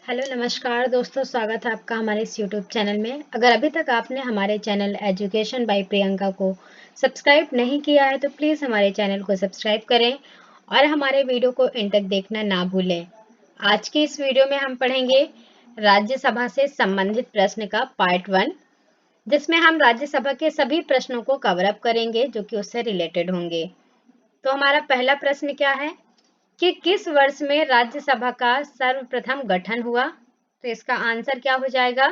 Hello नमस्कार दोस्तों, स्वागत है आपका हमारे इस यूट्यूब चैनल में। अगर अभी तक आपने हमारे चैनल एजुकेशन बाय प्रियंका को सब्सक्राइब नहीं किया है तो प्लीज़ हमारे चैनल को सब्सक्राइब करें और हमारे वीडियो को एंड तक देखना ना भूलें। आज की इस वीडियो में हम पढ़ेंगे राज्यसभा से संबंधित प्रश्न का पार्ट 1, जिसमें हम राज्यसभा के सभी प्रश्नों को कवर अप करेंगे जो कि उससे रिलेटेड होंगे। तो हमारा पहला प्रश्न क्या है कि किस वर्ष में राज्यसभा का सर्वप्रथम गठन हुआ? तो इसका आंसर क्या हो जाएगा?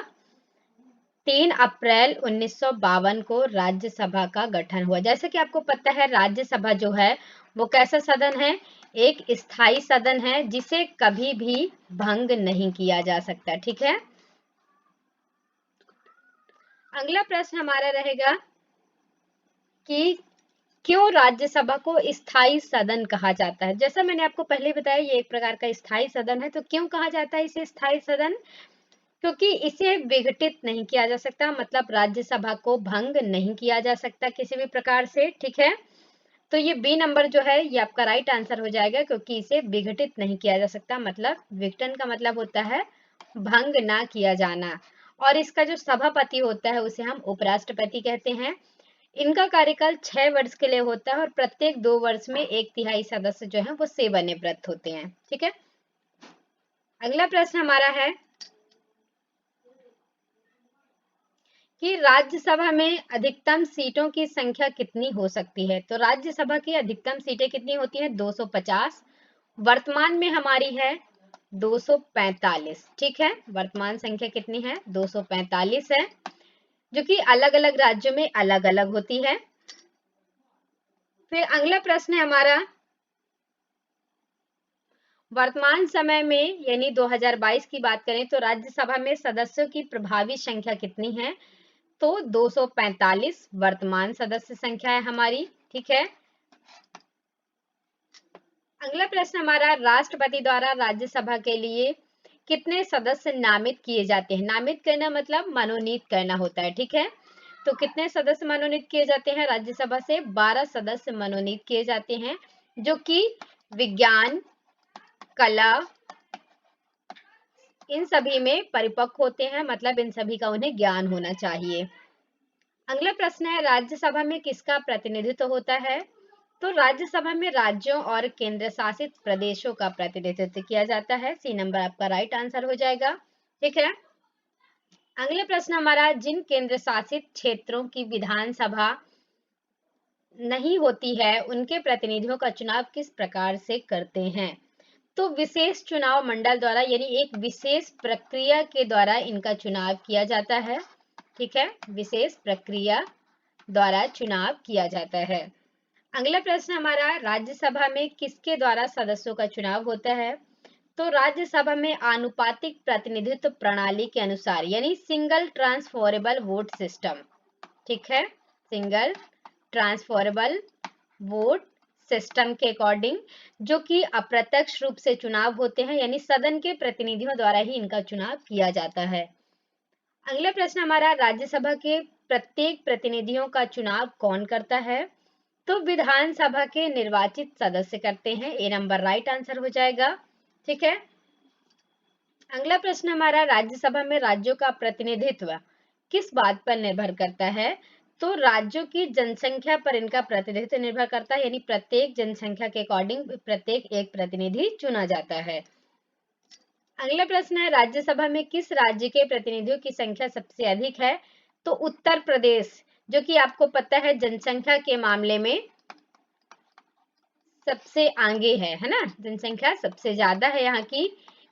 3 अप्रैल 1952 को राज्यसभा का गठन हुआ। जैसे कि आपको पता है, राज्यसभा जो है वो कैसा सदन है? एक स्थायी सदन है जिसे कभी भी भंग नहीं किया जा सकता। ठीक है। अगला प्रश्न हमारा रहेगा कि क्यों राज्यसभा को स्थायी सदन कहा जाता है? जैसा मैंने आपको पहले बताया, ये एक प्रकार का स्थायी सदन है। तो क्यों कहा जाता है इसे स्थायी सदन? क्योंकि इसे विघटित नहीं किया जा सकता, मतलब राज्यसभा को भंग नहीं किया जा सकता किसी भी प्रकार से। ठीक है। तो ये बी नंबर जो है ये आपका राइट आंसर हो जाएगा, क्योंकि इसे विघटित नहीं किया जा सकता। मतलब विघटन का मतलब होता है भंग ना किया जाना। और इसका जो सभापति होता है उसे हम उपराष्ट्रपति कहते हैं। इनका कार्यकाल 6 वर्ष के लिए होता है और प्रत्येक 2 वर्ष में 1/3 सदस्य जो है वो सेवानिवृत्त होते हैं। ठीक है। अगला प्रश्न हमारा है कि राज्यसभा में अधिकतम सीटों की संख्या कितनी हो सकती है? तो राज्यसभा की अधिकतम सीटें कितनी होती हैं? 250। वर्तमान में हमारी है 245। ठीक है। वर्तमान संख्या कितनी है? 245 है, जो कि अलग अलग राज्यों में अलग अलग होती है। फिर अगला प्रश्न है हमारा, वर्तमान समय में यानी 2022 की बात करें तो राज्यसभा में सदस्यों की प्रभावी संख्या कितनी है? तो 245 वर्तमान सदस्य संख्या है हमारी। ठीक है। अगला प्रश्न हमारा, राष्ट्रपति द्वारा राज्यसभा के लिए कितने सदस्य नामित किए जाते हैं? नामित करना मतलब मनोनीत करना होता है। ठीक है। तो कितने सदस्य मनोनीत किए जाते हैं? राज्यसभा से 12 सदस्य मनोनीत किए जाते हैं, जो कि विज्ञान, कला, इन सभी में परिपक्व होते हैं। मतलब इन सभी का उन्हें ज्ञान होना चाहिए। अगला प्रश्न है, राज्यसभा में किसका प्रतिनिधित्व होता है? तो राज्यसभा में राज्यों और केंद्र शासित प्रदेशों का प्रतिनिधित्व किया जाता है। सी नंबर आपका राइट आंसर हो जाएगा। ठीक है। अगला प्रश्न हमारा, जिन केंद्र शासित क्षेत्रों की विधानसभा नहीं होती है उनके प्रतिनिधियों का चुनाव किस प्रकार से करते हैं? तो विशेष चुनाव मंडल द्वारा, यानी एक विशेष प्रक्रिया के द्वारा इनका चुनाव किया जाता है। ठीक है। विशेष प्रक्रिया द्वारा चुनाव किया जाता है। अगला प्रश्न हमारा, राज्यसभा में किसके द्वारा सदस्यों का चुनाव होता है? तो राज्यसभा में आनुपातिक प्रतिनिधित्व प्रणाली के अनुसार, यानी सिंगल ट्रांसफरेबल वोट सिस्टम। ठीक है। सिंगल ट्रांसफरेबल वोट सिस्टम के अकॉर्डिंग, जो कि अप्रत्यक्ष रूप से चुनाव होते हैं, यानी सदन के प्रतिनिधियों द्वारा ही इनका चुनाव किया जाता है। अगला प्रश्न हमारा, राज्यसभा के प्रत्येक प्रतिनिधियों का चुनाव कौन करता है? तो विधानसभा के निर्वाचित सदस्य करते हैं। ए नंबर राइट आंसर हो जाएगा। ठीक है। अगला प्रश्न हमारा, राज्यसभा में राज्यों का प्रतिनिधित्व किस बात पर निर्भर करता है? तो राज्यों की जनसंख्या पर इनका प्रतिनिधित्व निर्भर करता है, यानी प्रत्येक जनसंख्या के अकॉर्डिंग प्रत्येक एक प्रतिनिधि चुना जाता है। अगला प्रश्न है, राज्यसभा में किस राज्य के प्रतिनिधियों की संख्या सबसे अधिक है? तो उत्तर प्रदेश, जो कि आपको पता है जनसंख्या के मामले में सबसे आगे है ना। जनसंख्या सबसे ज्यादा है यहाँ की,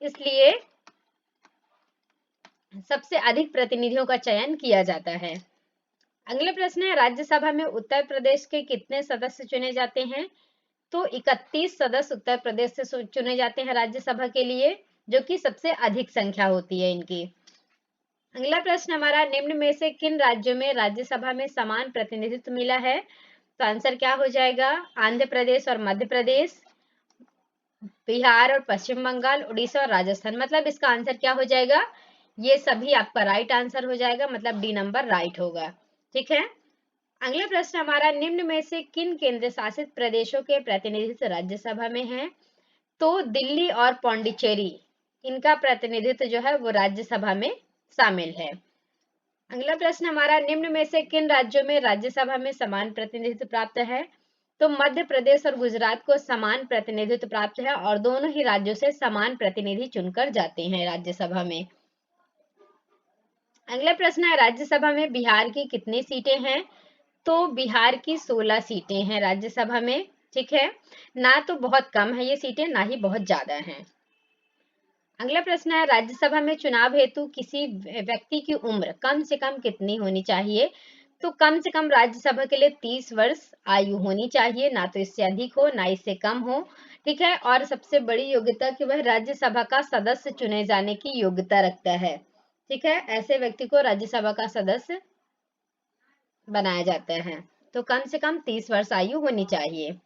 इसलिए सबसे अधिक प्रतिनिधियों का चयन किया जाता है। अगला प्रश्न है, राज्यसभा में उत्तर प्रदेश के कितने सदस्य चुने जाते हैं? तो 31 सदस्य उत्तर प्रदेश से चुने जाते हैं राज्यसभा के लिए, जो कि सबसे अधिक संख्या होती है इनकी। अगला प्रश्न हमारा, निम्न में से किन राज्यों में राज्यसभा में समान प्रतिनिधित्व मिला है? तो आंसर क्या हो जाएगा? आंध्र प्रदेश और मध्य प्रदेश, बिहार और पश्चिम बंगाल, उड़ीसा और राजस्थान। मतलब इसका आंसर क्या हो जाएगा? ये सभी आपका राइट आंसर हो जाएगा, मतलब डी नंबर राइट होगा। ठीक है। अगला प्रश्न हमारा, निम्न में से किन केंद्र शासित प्रदेशों के प्रतिनिधित्व राज्यसभा में है? तो दिल्ली और पौंडीचेरी, इनका प्रतिनिधित्व जो है वो राज्यसभा में शामिल है। अगला प्रश्न हमारा, निम्न में से किन राज्यों में राज्यसभा में समान प्रतिनिधित्व प्राप्त है? तो मध्य प्रदेश और गुजरात को समान प्रतिनिधित्व प्राप्त है और दोनों ही राज्यों से समान प्रतिनिधि चुनकर जाते हैं राज्यसभा में। अगला प्रश्न है, राज्यसभा में बिहार की कितनी सीटें हैं? तो बिहार की 16 सीटें हैं राज्यसभा में। ठीक है, ना तो बहुत कम है ये सीटें, ना ही बहुत ज्यादा हैं। अगला प्रश्न है, राज्यसभा में चुनाव हेतु किसी व्यक्ति की उम्र कम से कम कितनी होनी चाहिए? तो कम से कम राज्यसभा के लिए 30 वर्ष आयु होनी चाहिए, ना तो इससे अधिक हो ना इससे कम हो। ठीक है, और सबसे बड़ी योग्यता कि वह राज्यसभा का सदस्य चुने जाने की योग्यता रखता है। ठीक है, ऐसे व्यक्ति को राज्यसभा का सदस्य बनाया जाता है। तो कम से कम 30 वर्ष आयु होनी चाहिए।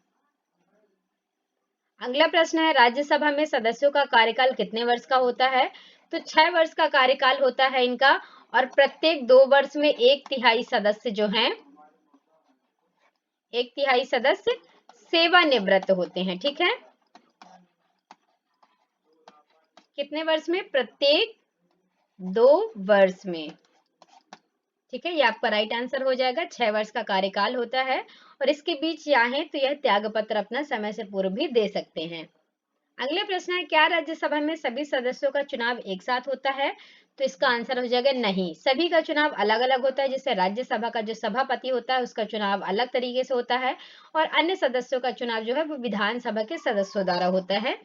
अगला प्रश्न है, राज्यसभा में सदस्यों का कार्यकाल कितने वर्ष का होता है? तो 6 वर्ष का कार्यकाल होता है इनका, और प्रत्येक 2 वर्ष में 1/3 सदस्य जो हैं, 1/3 सदस्य सेवानिवृत्त होते हैं। ठीक है, कितने वर्ष में? प्रत्येक 2 वर्ष में। ठीक है, ये आपका राइट आंसर हो जाएगा। 6 वर्ष का कार्यकाल होता है, और इसके बीच चाहे तो यह त्याग पत्र अपना समय से पूर्व भी दे सकते हैं। अगला प्रश्न है, क्या राज्यसभा में सभी सदस्यों का चुनाव एक साथ होता है? तो इसका आंसर हो जाएगा नहीं, सभी का चुनाव अलग अलग होता है। जैसे राज्यसभा का जो सभापति होता है उसका चुनाव अलग तरीके से होता है, और अन्य सदस्यों का चुनाव जो है वो विधानसभा के सदस्यों द्वारा होता है।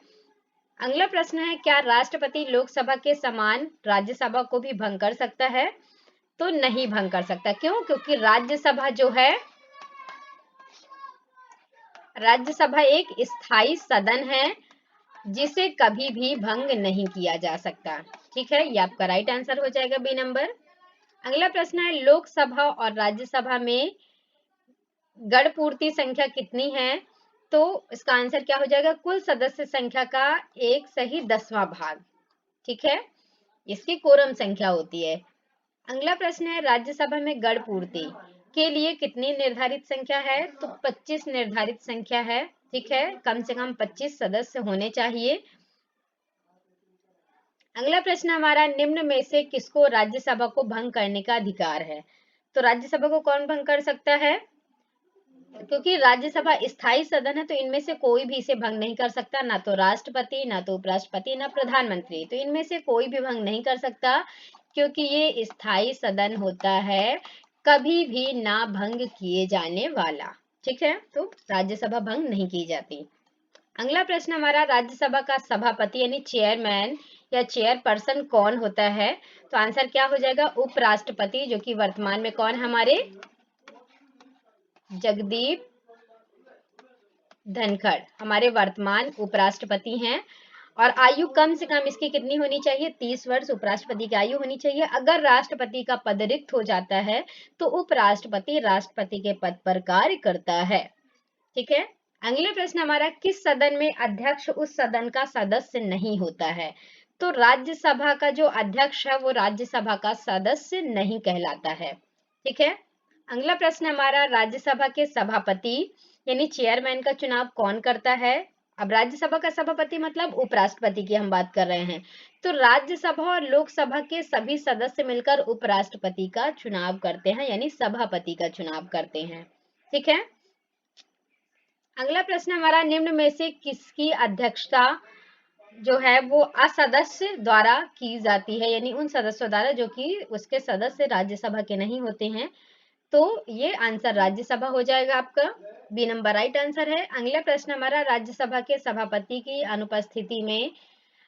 अगला प्रश्न है, क्या राष्ट्रपति लोकसभा के समान राज्यसभा को भी भंग कर सकता है? तो नहीं भंग कर सकता। क्यों? क्योंकि राज्यसभा जो है, राज्यसभा एक स्थायी सदन है जिसे कभी भी भंग नहीं किया जा सकता। ठीक है, ये आपका राइट आंसर हो जाएगा, बी नंबर। अगला प्रश्न है, लोकसभा और राज्यसभा में गण पूर्ति संख्या कितनी है? तो इसका आंसर क्या हो जाएगा? कुल सदस्य संख्या का 1/10वां भाग। ठीक है, इसकी कोरम संख्या होती है। अगला प्रश्न है, राज्यसभा में गण पूर्ति के लिए कितनी निर्धारित संख्या है? तो 25 निर्धारित संख्या है। ठीक है, कम से कम 25 सदस्य होने चाहिए। अगला प्रश्न हमारा, निम्न में से किसको राज्यसभा को भंग करने का अधिकार है? तो राज्यसभा को कौन भंग कर सकता है? क्योंकि राज्यसभा स्थायी सदन है, तो इनमें से कोई भी इसे भंग नहीं कर सकता, ना तो राष्ट्रपति, ना तो उपराष्ट्रपति, ना प्रधानमंत्री। तो इनमें से कोई भी भंग नहीं कर सकता, क्योंकि ये स्थायी सदन होता है, कभी भी ना भंग किए जाने वाला। ठीक है, तो राज्यसभा भंग नहीं की जाती। अगला प्रश्न हमारा, राज्यसभा का सभापति यानी चेयरमैन या चेयरपर्सन कौन होता है? तो आंसर क्या हो जाएगा? उपराष्ट्रपति, जो कि वर्तमान में कौन हमारे जगदीप धनखड़ हमारे वर्तमान उपराष्ट्रपति हैं। और आयु कम से कम इसकी कितनी होनी चाहिए? 30 वर्ष उपराष्ट्रपति की आयु होनी चाहिए। अगर राष्ट्रपति का पद रिक्त हो जाता है तो उपराष्ट्रपति राष्ट्रपति के पद पर कार्य करता है। ठीक है, अगले प्रश्न हमारा, किस सदन में अध्यक्ष उस सदन का सदस्य नहीं होता है? तो राज्यसभा का जो अध्यक्ष है वो राज्यसभा का सदस्य नहीं कहलाता है। ठीक है, अगला प्रश्न हमारा, राज्यसभा के सभापति यानी चेयरमैन का चुनाव कौन करता है? अब राज्यसभा का सभापति मतलब उपराष्ट्रपति की हम बात कर रहे हैं, तो राज्यसभा और लोकसभा के सभी सदस्य मिलकर उपराष्ट्रपति का चुनाव करते हैं, यानी सभापति का चुनाव करते हैं। ठीक है, अगला प्रश्न हमारा, निम्न में से किसकी अध्यक्षता जो है वो असदस्य द्वारा की जाती है, यानी उन सदस्यों द्वारा जो कि उसके सदस्य राज्यसभा के नहीं होते हैं। तो ये आंसर राज्यसभा हो जाएगा आपका, बी नंबर राइट आंसर है। अगला प्रश्न हमारा, राज्यसभा के सभापति की अनुपस्थिति में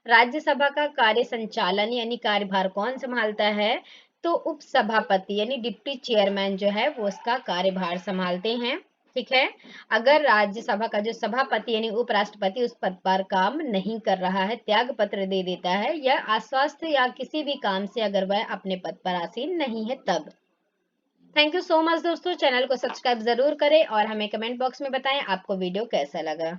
राज्यसभा का कार्य संचालन यानी कार्यभार कौन संभालता है? तो उपसभापति यानी डिप्टी चेयरमैन जो है वो उसका कार्यभार संभालते हैं। ठीक है, अगर राज्यसभा का जो सभापति यानी उपराष्ट्रपति उस पद पर काम नहीं कर रहा है, त्याग पत्र दे देता है, या अस्वस्थ या किसी भी काम से अगर वह अपने पद पर आसीन नहीं है तब। थैंक यू सो मच दोस्तों, चैनल को सब्सक्राइब जरूर करें और हमें कमेंट बॉक्स में बताएं आपको वीडियो कैसा लगा।